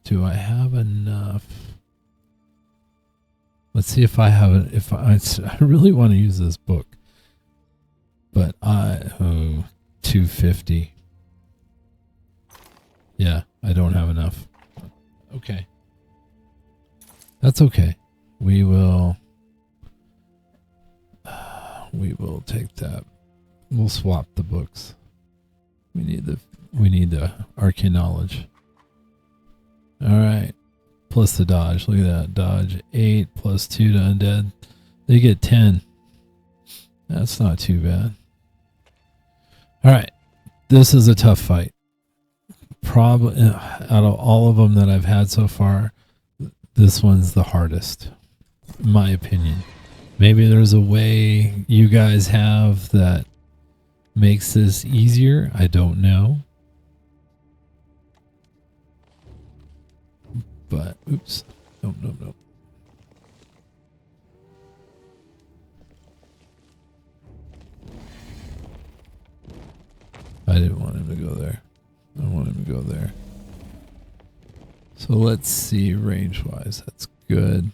Do I have enough? Let's see if I have it. If I really want to use this book, but 250. Yeah, I don't have enough. Okay. That's okay. We will take that. We'll swap the books. We need the arcane knowledge. All right. Plus the dodge. Look at that. Dodge 8 plus 2 to undead. They get 10. That's not too bad. All right. This is a tough fight. Probably out of all of them that I've had so far, this one's the hardest, in my opinion. Maybe there's a way you guys have that makes this easier. I don't know. But, oops. Nope. I didn't want him to go there. I want him to go there. So let's see range-wise. That's good.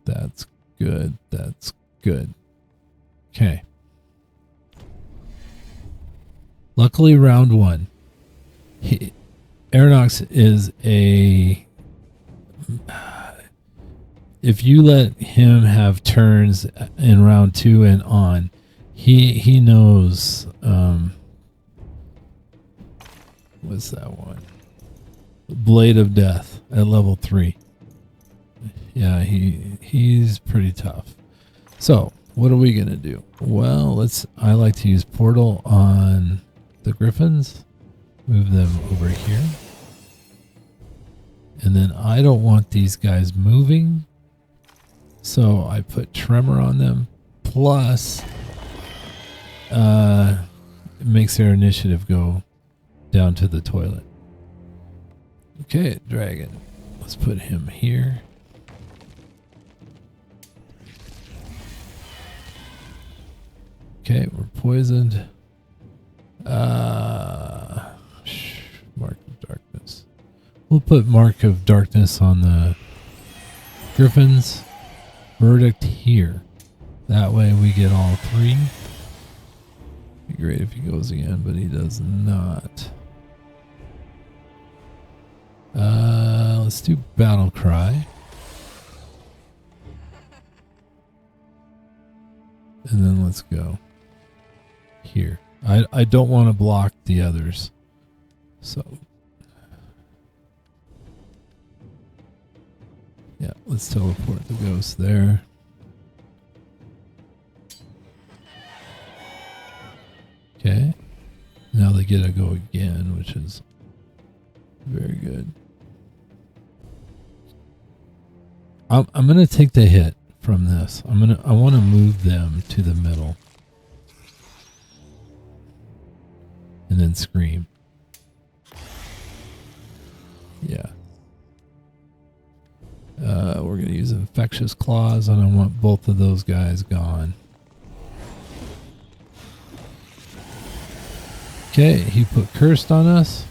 That's good. That's good. Okay. Luckily, round one. Aeronox is a... If you let him have turns in round 2 and on, he knows... what's that one? Blade of Death at level 3. Yeah, he's pretty tough. So, what are we gonna do? Well, I like to use portal on the griffins. Move them over here. And then I don't want these guys moving. So I put tremor on them. Plus, it makes their initiative go down to the toilet. Okay, dragon. Let's put him here. Okay, we're poisoned. Mark of Darkness. We'll put Mark of Darkness on the griffins. Verdict here. That way we get all 3. Be great if he goes again, but he does not. Let's do Battle Cry. And then let's go here. I don't want to block the others. So yeah, let's teleport the ghost there. Okay. Now they get to go again, which is very good. I'm gonna take the hit from this. I want to move them to the middle. and then scream. Yeah. We're going to use Infectious Claws, and I want both of those guys gone. Okay, he put Cursed on us.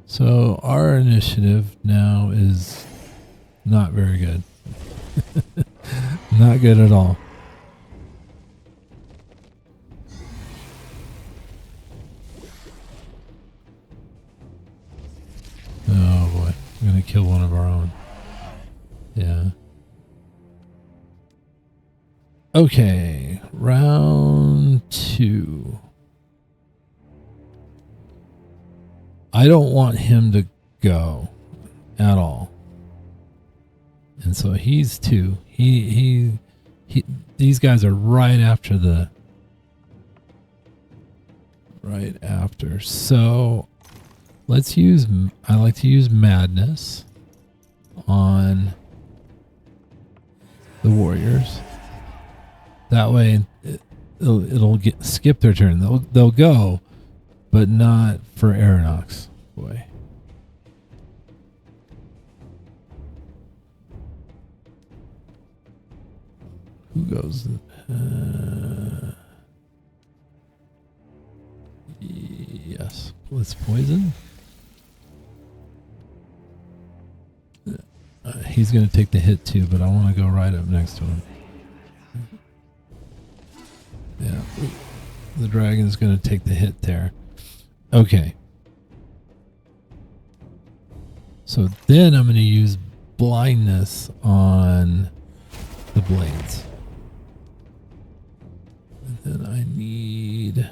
So our initiative now is not very good. Not good at all. Oh boy, we're going to kill one of our own. Yeah. Okay, round 2. I don't want him to go at all. And so he's 2. He these guys are right after. So let's use, I like to use Madness on the warriors. That way it'll skip their turn. They'll go, but not for Aeronox. Boy. Who goes? Yes. Let's poison. He's going to take the hit too, but I want to go right up next to him. Yeah. The dragon's going to take the hit there. Okay. So then I'm going to use blindness on the blades. And then I need...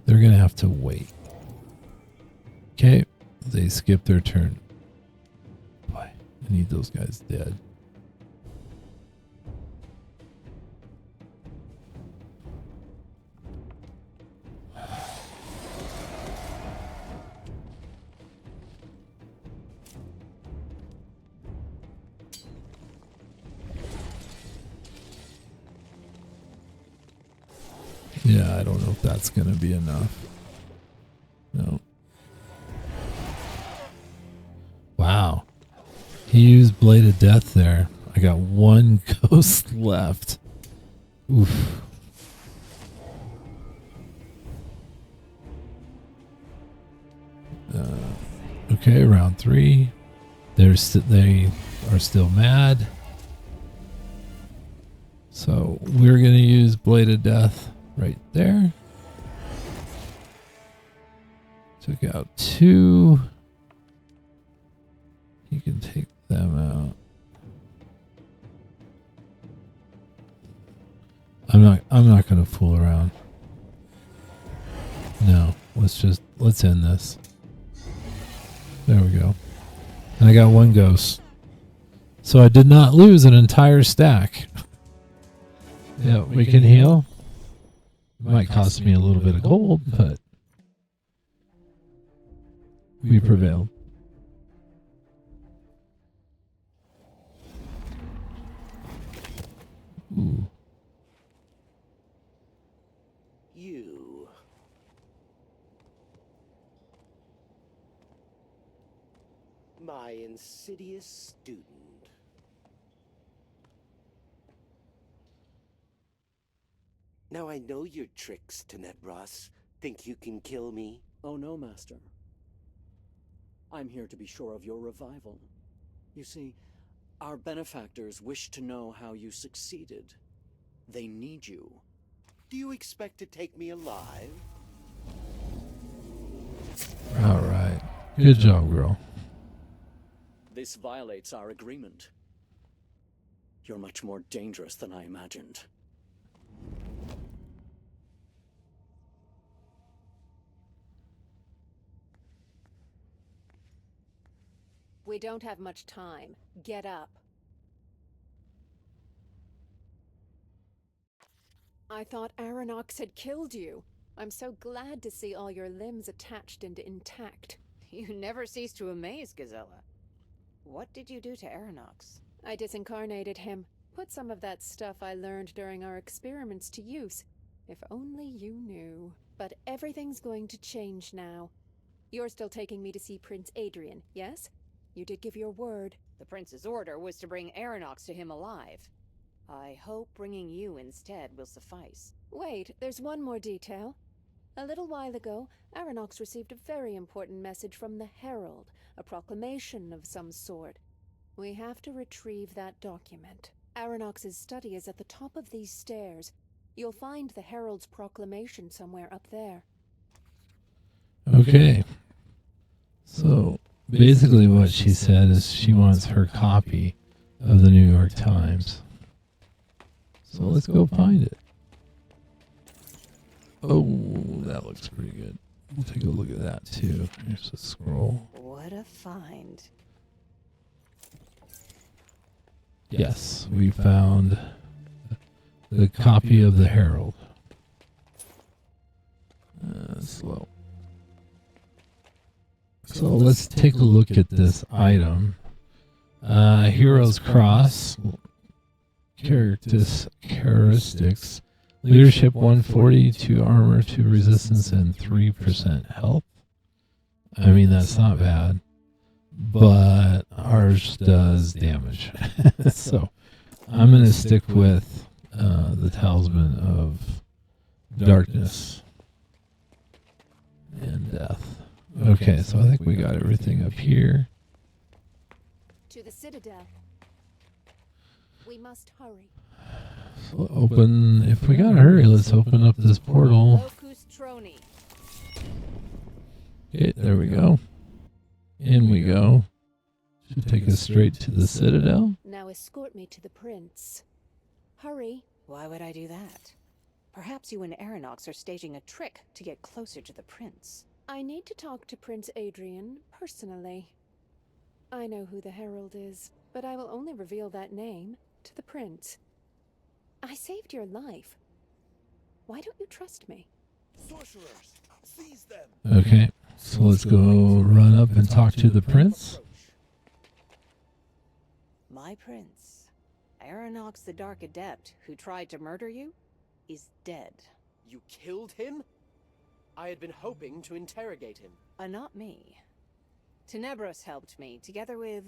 They're going to have to wait. Okay. They skip their turn. Boy, I need those guys dead. Yeah, I don't know if that's going to be enough. No. Wow. He used Blade of Death there. I got 1 ghost left. Oof. Okay, round 3. They are still mad. So we're going to use Blade of Death right there. Took out 2. You can take them out. I'm not going to fool around. No, let's end this. There we go. And I got 1 ghost. So I did not lose an entire stack. Yeah, we can heal. Might cost me a little bit of gold, but we prevailed. Ooh. You. My insidious student. Now I know your tricks, Tenebros. Think you can kill me? Oh no, Master. I'm here to be sure of your revival. You see, our benefactors wish to know how you succeeded. They need you. Do you expect to take me alive? All right. Good job, girl. This violates our agreement. You're much more dangerous than I imagined. We don't have much time. Get up. I thought Aeronox had killed you. I'm so glad to see all your limbs attached and intact. You never cease to amaze, Gazella. What did you do to Aeronox? I disincarnated him. Put some of that stuff I learned during our experiments to use. If only you knew. But everything's going to change now. You're still taking me to see Prince Adrian, yes? You did give your word. The prince's order was to bring Aeronox to him alive. I hope bringing you instead will suffice. Wait, there's one more detail. A little while ago, Aeronox received a very important message from the Herald, a proclamation of some sort. We have to retrieve that document. Aeronox's study is at the top of these stairs. You'll find the Herald's proclamation somewhere up there. Okay. So basically what she said is she wants her copy of the New York Times. So let's go find it. Oh, that looks pretty good. We'll take a look at that too. Here's a scroll. What a find. Yes, we found the copy of the Herald. Slow. So let's take a look at this item. Hero's Cross. Characteristics. Leadership 140, 2 armor, 2 resistance, and 3% health. I mean, that's not bad. But ours does damage. So I'm going to stick with the Talisman of Darkness and Death. Okay, so I think we got everything up here. To the Citadel. We must hurry. So open, if we gotta hurry, let's open up this portal. Locus Troni. Okay, there we go. In we go. Should take us straight to the Citadel. Now escort me to the prince. Hurry. Why would I do that? Perhaps you and Aeronox are staging a trick to get closer to the prince. I need to talk to Prince Adrian personally. I know who the Herald is, but I will only reveal that name to the prince. I saved your life. Why don't you trust me? Sorcerers, seize them. Okay, so let's go run up and talk to the prince. My prince, Aeronox the Dark Adept, who tried to murder you, is dead. You killed him? I had been hoping to interrogate him. Not me. Tenebros helped me, together with...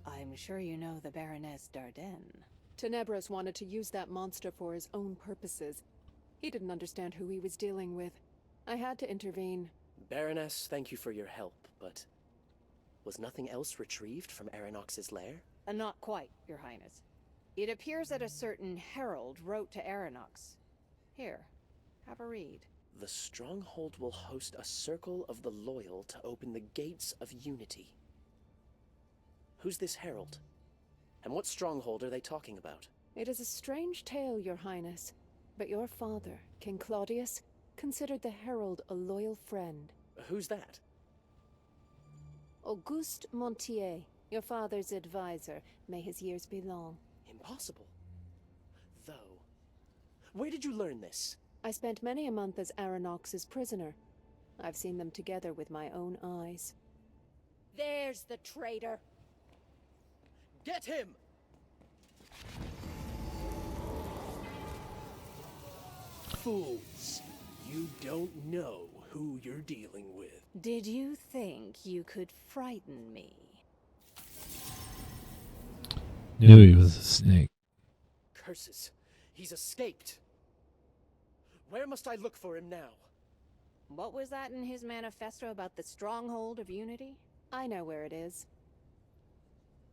I'm sure you know the Baroness Dardenne. Tenebros wanted to use that monster for his own purposes. He didn't understand who he was dealing with. I had to intervene. Baroness, thank you for your help, but... was nothing else retrieved from Aeronox's lair? Not quite, Your Highness. It appears that a certain herald wrote to Aeronox. Here, have a read. The stronghold will host a circle of the loyal to open the gates of unity. Who's this herald? And what stronghold are they talking about? It is a strange tale, Your Highness, but your father, King Claudius, considered the herald a loyal friend. Who's that? Auguste Montier, your father's advisor. May his years be long. Impossible. Though, where did you learn this? I spent many a month as Aeronox's prisoner. I've seen them together with my own eyes. There's the traitor! Get him! Fools! You don't know who you're dealing with. Did you think you could frighten me? Knew he was a snake. Curses! He's escaped! Where must I look for him now? What was that in his manifesto about the stronghold of unity? I know where it is.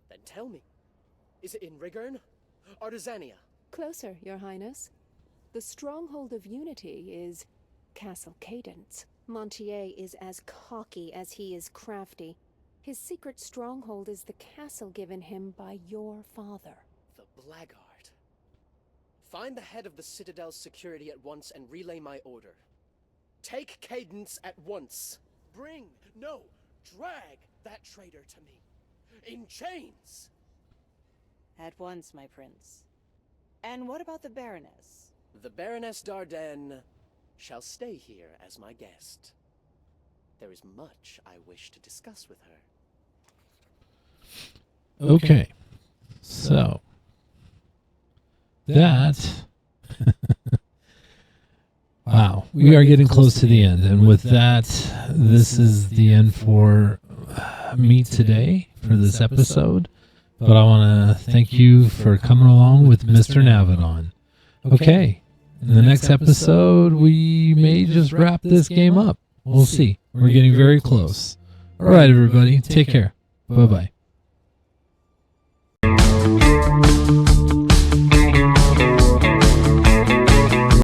Then tell me. Is it in Rigurn? Artesania? Closer, Your Highness. The stronghold of unity is Castle Cadence. Montier is as cocky as he is crafty. His secret stronghold is the castle given him by your father. The blackguard. Find the head of the Citadel's security at once and relay my order. Take Cadence at once. Bring, no, drag that traitor to me. In chains! At once, my prince. And what about the Baroness? The Baroness Dardenne shall stay here as my guest. There is much I wish to discuss with her. Okay, so that, wow, we are getting close to the end. And with that, this is the end for me today for this episode. But I want to thank you for coming along with Mr. Naviton. Okay, in the next episode, we may just wrap this game up. We'll see. We're getting very close. All right, everybody, take care. Bye-bye.